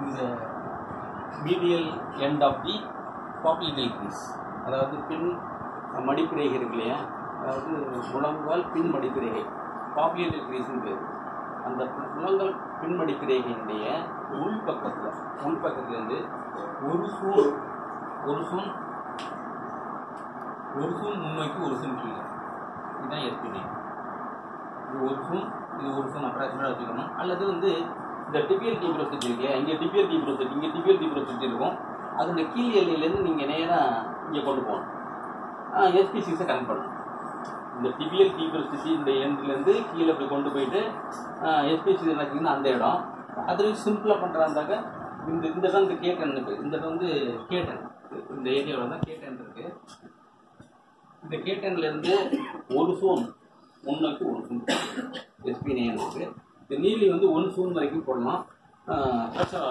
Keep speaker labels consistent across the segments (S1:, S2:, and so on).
S1: இந்த medial end of the popliteal crease, அதாவது பின் மடிப்பிரேகை இருக்கு இல்லையா, அதாவது முழங்கால் பின் மடிப்பிரேகை பாப்புலேட்டல் கிரீஸ்னு பேர். அந்த முழங்கால் பின் மடிப்பிரேகையினுடைய உள்பக்கத்துலேருந்து ஒரு சூன் முன்னோக்கி ஒரு சூன் கீழே, இதுதான் எஸ்பினே. இது ஒரு சூன் அப்ராக்சிமேட்டாக வச்சுக்கணும். அல்லது இந்த டிபியல் டீப்ரோசிட்டி இருக்கு, இங்கே டிபியல் டீப்ரோசிட்டி இருக்கும். அதோட கீழ் எல்லையிலேருந்து நீங்கள் நேராக இங்கே கொண்டு போகணும். எஸ்பிசிஸை கனெக்ட் பண்ணணும். இந்த டிபியல் டீப்ரோசிட்டி இந்த எண்ட்லேருந்து கீழே போய் கொண்டு போயிட்டு எஸ்பிசி நினைச்சிங்கன்னா அந்த இடம். அதில் சிம்பிளாக பண்ணுறாந்தாக்க இந்த இடம் கேட்டன் இருக்குது. இந்த இடம் கேட்டன், இந்த ஏரியாவில் தான் கேட்டன் இருக்குது. இந்த கேட்டன்லேருந்து ஒரு சூன் முன்னோக்கி ஒரு சூன் எஸ்பினேன் இருக்குது. இந்த நீலி 1 சூன் வரைக்கும் போடலாம். Pressure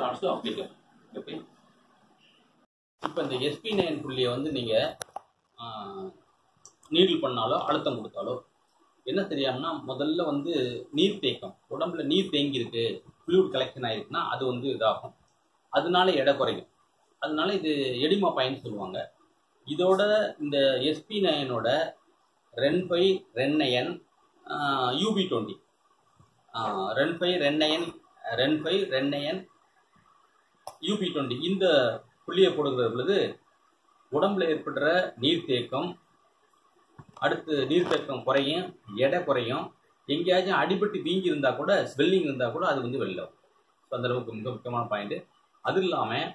S1: also applicable. ஓகே, இப்போ இந்த எஸ்பி9 புள்ளியை நீங்கள் நீடில் பண்ணாலோ அழுத்தம் கொடுத்தாலோ என்ன தெரியாமனா, முதல்ல நீர் தேக்கம், உடம்புல நீர் தேங்கி இருக்கு, ஃப்ளூயிட் கலெக்ஷன் ஆகிருக்குன்னா அது இதாகும். அதனால எடை குறையும். அதனால இது எடிமா பாயின்னு சொல்லுவாங்க. இதோட இந்த எஸ்பி9ஓட ரென்ஃபை ரென்னயன் UB20 ரென்ஃபை ரென்னயன் UB20 இந்த புள்ளியை போடுகிற பொழுது உடம்புல ஏற்படுற நீர்த்தேக்கம், அடுத்து நீர்த்தேக்கம் குறையும், எடை குறையும். எங்கேயாச்சும் அடிபட்டு வீங்கி இருந்தால் கூட, ஸ்வெல்லிங் இருந்தால் கூட அது வெளில வரும். அந்த அளவுக்கு மிக முக்கியமான பாயிண்ட். அது இல்லாமல்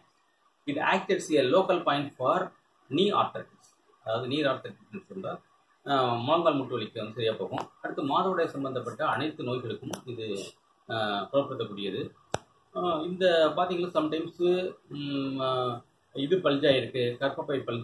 S1: it acts a local point for knee arthritis. அதாவது நீர் ஆர்த்தரைட்டிஸ் இருந்தால் முழங்கால் முட்டு வலிக்கு சரியாக போகும். அடுத்து மாதவிடாய் சம்பந்தப்பட்ட அனைத்து நோய்களுக்கும் இது புறப்படுத்தக்கூடியது. இந்த பார்த்தீங்கன்னா சம்டைம்ஸு இது பல்ஜாக இருக்குது, கர்ப்பப்பை பல்ஜா